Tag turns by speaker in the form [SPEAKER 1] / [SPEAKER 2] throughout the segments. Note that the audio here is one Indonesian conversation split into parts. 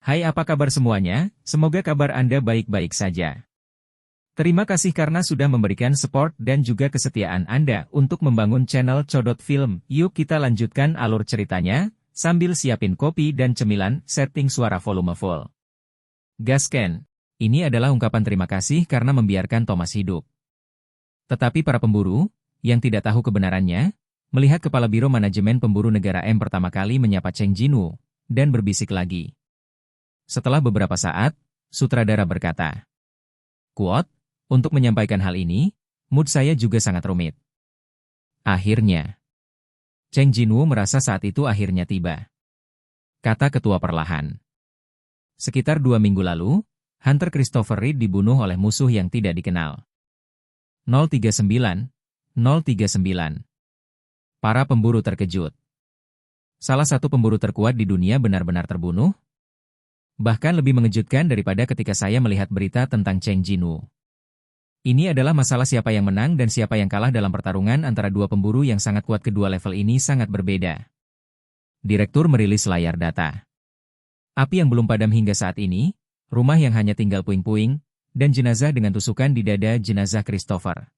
[SPEAKER 1] Hai, apa kabar semuanya? Semoga kabar Anda baik-baik saja. Terima kasih karena sudah memberikan support dan juga kesetiaan Anda untuk membangun channel Codot Film. Yuk kita lanjutkan alur ceritanya, sambil siapin kopi dan cemilan, setting suara volume full. Gasken. Ini adalah ungkapan terima kasih karena membiarkan Thomas hidup. Tetapi para pemburu, yang tidak tahu kebenarannya, melihat Kepala Biro Manajemen Pemburu Negara M pertama kali menyapa Cheng Jinwoo, dan berbisik lagi. Setelah beberapa saat, sutradara berkata, "Quote, untuk menyampaikan hal ini, mood saya juga sangat rumit." Akhirnya, Cheng Jinwoo merasa saat itu akhirnya tiba. Kata ketua perlahan. Sekitar 2 minggu lalu, Hunter Christopher Reed dibunuh oleh musuh yang tidak dikenal. 039, 039. Para pemburu terkejut. Salah satu pemburu terkuat di dunia benar-benar terbunuh? Bahkan lebih mengejutkan daripada ketika saya melihat berita tentang Cheng Jinwoo. Ini adalah masalah siapa yang menang dan siapa yang kalah dalam pertarungan antara dua pemburu yang sangat kuat. Kedua level ini sangat berbeda. Direktur merilis layar data. Api yang belum padam hingga saat ini, rumah yang hanya tinggal puing-puing, dan jenazah dengan tusukan di dada jenazah Christopher.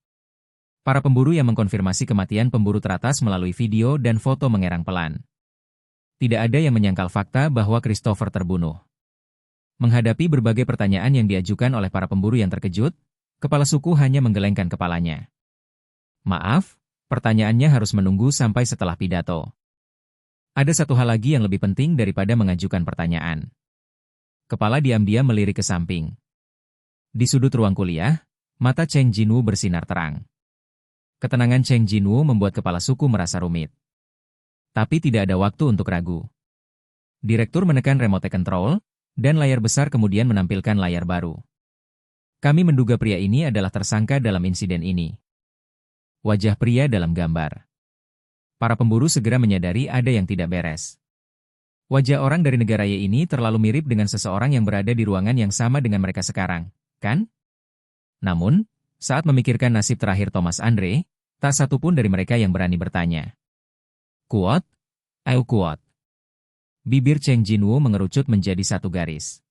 [SPEAKER 1] Para pemburu yang mengkonfirmasi kematian pemburu teratas melalui video dan foto mengerang pelan. Tidak ada yang menyangkal fakta bahwa Christopher terbunuh. Menghadapi berbagai pertanyaan yang diajukan oleh para pemburu yang terkejut, kepala suku hanya menggelengkan kepalanya. Maaf, pertanyaannya harus menunggu sampai setelah pidato. Ada satu hal lagi yang lebih penting daripada mengajukan pertanyaan. Kepala diam-diam melirik ke samping. Di sudut ruang kuliah, mata Cheng Jinwoo bersinar terang. Ketenangan Cheng Jinwoo membuat kepala suku merasa rumit. Tapi tidak ada waktu untuk ragu. Direktur menekan remote control, dan layar besar kemudian menampilkan layar baru. Kami menduga pria ini adalah tersangka dalam insiden ini. Wajah pria dalam gambar. Para pemburu segera menyadari ada yang tidak beres. Wajah orang dari negara Y ini terlalu mirip dengan seseorang yang berada di ruangan yang sama dengan mereka sekarang, kan? Namun, saat memikirkan nasib terakhir Thomas Andre, tak satu pun dari mereka yang berani bertanya. Kuat? Ayo kuat. Bibir Cheng Jinwoo mengerucut menjadi satu garis.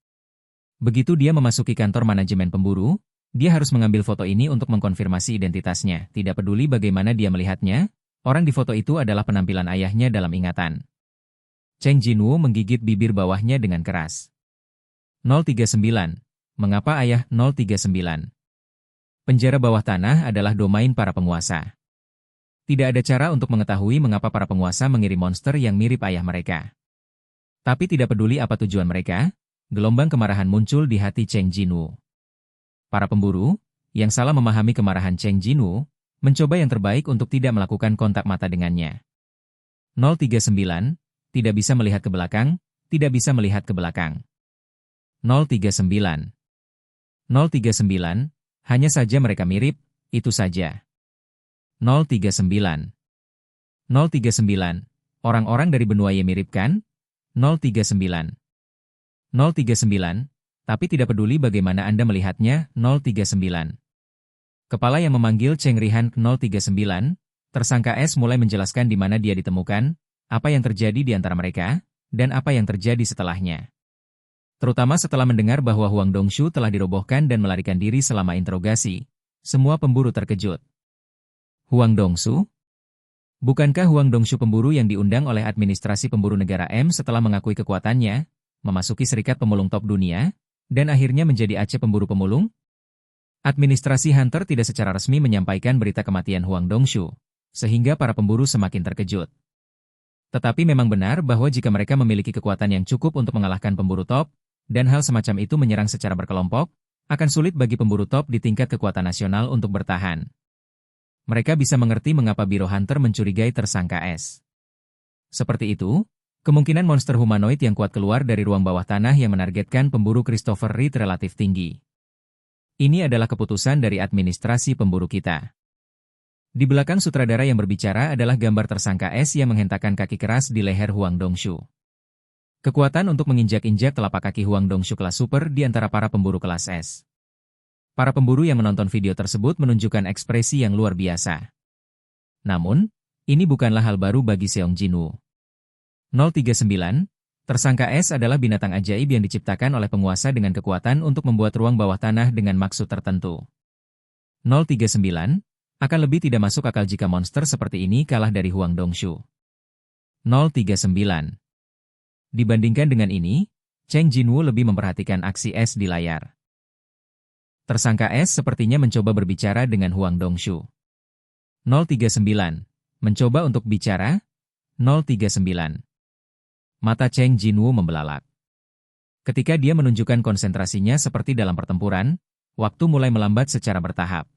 [SPEAKER 1] Begitu dia memasuki kantor manajemen pemburu, dia harus mengambil foto ini untuk mengkonfirmasi identitasnya. Tidak peduli bagaimana dia melihatnya, orang di foto itu adalah penampilan ayahnya dalam ingatan. Cheng Jinwoo menggigit bibir bawahnya dengan keras. 039. Mengapa ayah 039? Penjara bawah tanah adalah domain para penguasa. Tidak ada cara untuk mengetahui mengapa para penguasa mengirim monster yang mirip ayah mereka. Tapi tidak peduli apa tujuan mereka, gelombang kemarahan muncul di hati Cheng Jinwoo. Para pemburu, yang salah memahami kemarahan Cheng Jinwoo, mencoba yang terbaik untuk tidak melakukan kontak mata dengannya. 039, tidak bisa melihat ke belakang, tidak bisa melihat ke belakang. 039. 039, hanya saja mereka mirip, itu saja. 039. 039, orang-orang dari benua Y mirip kan? 039. 039, tapi tidak peduli bagaimana Anda melihatnya, 039. Kepala yang memanggil Cheng Rihan 039, tersangka S mulai menjelaskan di mana dia ditemukan, apa yang terjadi di antara mereka, dan apa yang terjadi setelahnya. Terutama setelah mendengar bahwa Huang Dongshu telah dirobohkan dan melarikan diri selama interogasi, semua pemburu terkejut. Huang Dongshu? Bukankah Huang Dongshu pemburu yang diundang oleh administrasi pemburu negara M setelah mengakui kekuatannya, memasuki serikat pemulung top dunia, dan akhirnya menjadi Aceh pemburu pemulung? Administrasi Hunter tidak secara resmi menyampaikan berita kematian Huang Dongshu, sehingga para pemburu semakin terkejut. Tetapi memang benar bahwa jika mereka memiliki kekuatan yang cukup untuk mengalahkan pemburu top, dan hal semacam itu menyerang secara berkelompok, akan sulit bagi pemburu top di tingkat kekuatan nasional untuk bertahan. Mereka bisa mengerti mengapa Biro Hunter mencurigai tersangka S. Seperti itu, kemungkinan monster humanoid yang kuat keluar dari ruang bawah tanah yang menargetkan pemburu Christopher Reed relatif tinggi. Ini adalah keputusan dari administrasi pemburu kita. Di belakang sutradara yang berbicara adalah gambar tersangka S yang menghentakkan kaki keras di leher Huang Dongshu. Kekuatan untuk menginjak-injak telapak kaki Huang Dongshu kelas super di antara para pemburu kelas S. Para pemburu yang menonton video tersebut menunjukkan ekspresi yang luar biasa. Namun, ini bukanlah hal baru bagi Seong Jinwoo. 039, Tersangka S adalah binatang ajaib yang diciptakan oleh penguasa dengan kekuatan untuk membuat ruang bawah tanah dengan maksud tertentu. 039, akan lebih tidak masuk akal jika monster seperti ini kalah dari Huang Dongshu. 039. Dibandingkan dengan ini, Cheng Jinwu lebih memperhatikan aksi S di layar. Tersangka S sepertinya mencoba berbicara dengan Huang Dongshu. 039. Mencoba untuk bicara? 039. Mata Cheng Jinwu membelalak. Ketika dia menunjukkan konsentrasinya seperti dalam pertempuran, waktu mulai melambat secara bertahap.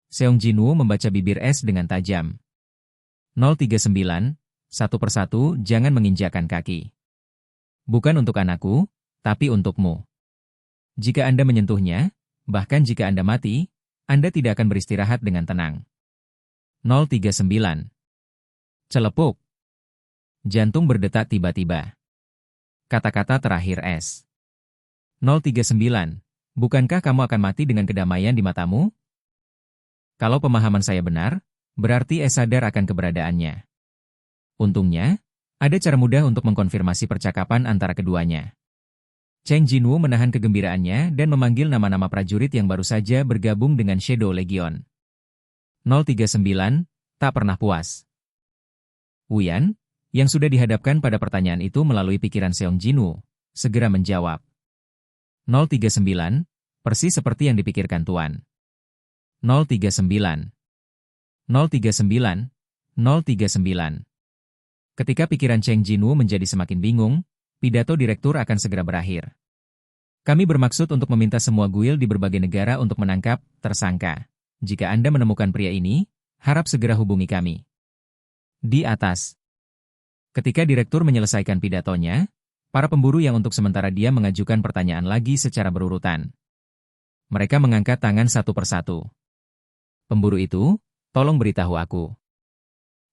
[SPEAKER 1] Seong Jinwu membaca bibir S dengan tajam. 039, satu persatu jangan menginjakkan kaki. Bukan untuk anakku, tapi untukmu. Jika Anda menyentuhnya, bahkan jika Anda mati, Anda tidak akan beristirahat dengan tenang. 039. Celepuk. Jantung berdetak tiba-tiba. Kata-kata terakhir S. 039. Bukankah kamu akan mati dengan kedamaian di matamu? Kalau pemahaman saya benar, berarti S sadar akan keberadaannya. Untungnya, ada cara mudah untuk mengkonfirmasi percakapan antara keduanya. Cheng Jinwu menahan kegembiraannya dan memanggil nama-nama prajurit yang baru saja bergabung dengan Shadow Legion. 039, tak pernah puas. Wuyan, yang sudah dihadapkan pada pertanyaan itu melalui pikiran Seong Jinwu, segera menjawab. 039, persis seperti yang dipikirkan Tuan. 039. 039. 039. Ketika pikiran Cheng Jinwu menjadi semakin bingung, pidato direktur akan segera berakhir. Kami bermaksud untuk meminta semua guild di berbagai negara untuk menangkap tersangka. Jika Anda menemukan pria ini, harap segera hubungi kami. Di atas. Ketika direktur menyelesaikan pidatonya, para pemburu yang untuk sementara dia mengajukan pertanyaan lagi secara berurutan. Mereka mengangkat tangan satu persatu. Pemburu itu, tolong beritahu aku.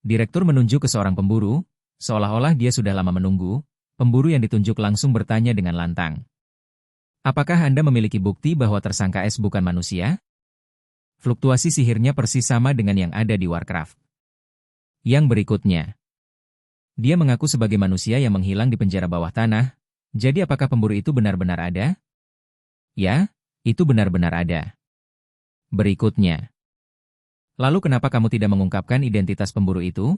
[SPEAKER 1] Direktur menunjuk ke seorang pemburu, seolah-olah dia sudah lama menunggu. Pemburu yang ditunjuk langsung bertanya dengan lantang. Apakah Anda memiliki bukti bahwa tersangka S bukan manusia? Fluktuasi sihirnya persis sama dengan yang ada di Warcraft. Yang berikutnya. Dia mengaku sebagai manusia yang menghilang di penjara bawah tanah, jadi apakah pemburu itu benar-benar ada? Ya, itu benar-benar ada. Berikutnya. Lalu kenapa kamu tidak mengungkapkan identitas pemburu itu?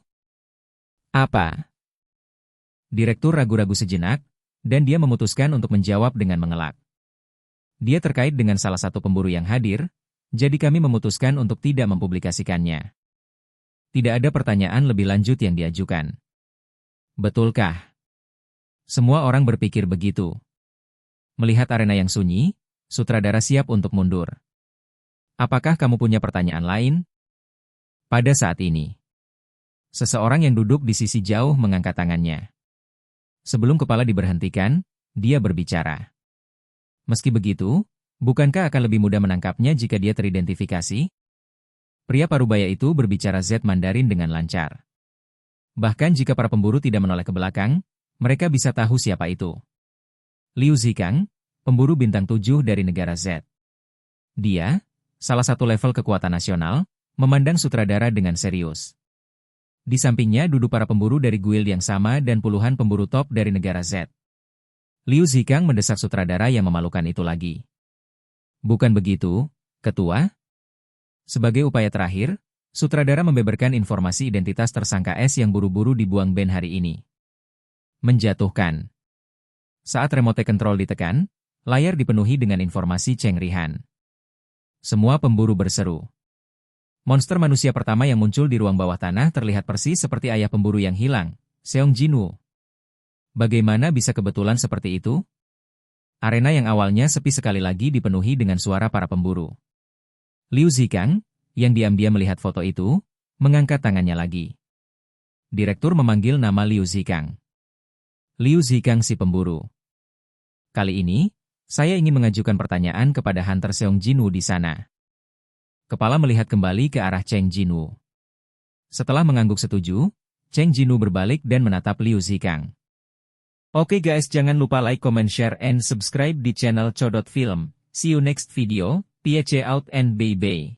[SPEAKER 1] Apa? Direktur ragu-ragu sejenak, dan dia memutuskan untuk menjawab dengan mengelak. Dia terkait dengan salah satu pemburu yang hadir, jadi kami memutuskan untuk tidak mempublikasikannya. Tidak ada pertanyaan lebih lanjut yang diajukan. Betulkah? Semua orang berpikir begitu. Melihat arena yang sunyi, sutradara siap untuk mundur. Apakah kamu punya pertanyaan lain? Pada saat ini, seseorang yang duduk di sisi jauh mengangkat tangannya. Sebelum kepala diberhentikan, dia berbicara. Meski begitu, bukankah akan lebih mudah menangkapnya jika dia teridentifikasi? Pria parubaya itu berbicara Z Mandarin dengan lancar. Bahkan jika para pemburu tidak menoleh ke belakang, mereka bisa tahu siapa itu. Liu Zikang, pemburu bintang 7 dari negara Z. Dia, salah satu level kekuatan nasional, memandang sutradara dengan serius. Di sampingnya duduk para pemburu dari guild yang sama dan puluhan pemburu top dari negara Z. Liu Zikang mendesak sutradara yang memalukan itu lagi. Bukan begitu, Ketua? Sebagai upaya terakhir, sutradara membeberkan informasi identitas tersangka S yang buru-buru dibuang band hari ini. Menjatuhkan. Saat remote control ditekan, layar dipenuhi dengan informasi Cheng Rihan. Semua pemburu berseru. Monster manusia pertama yang muncul di ruang bawah tanah terlihat persis seperti ayah pemburu yang hilang, Seong Jinwu. Bagaimana bisa kebetulan seperti itu? Arena yang awalnya sepi sekali lagi dipenuhi dengan suara para pemburu. Liu Zikang, yang diam-diam melihat foto itu, mengangkat tangannya lagi. Direktur memanggil nama Liu Zikang. Liu Zikang si pemburu. Kali ini, saya ingin mengajukan pertanyaan kepada Hunter Seong Jinwu di sana. Kepala melihat kembali ke arah Cheng Jinwu. Setelah mengangguk setuju, Cheng Jinwu berbalik dan menatap Liu Zikang. Oke guys, jangan lupa like, comment, share, and subscribe di channel Codot Film. See you next video, PHC out and bye-bye.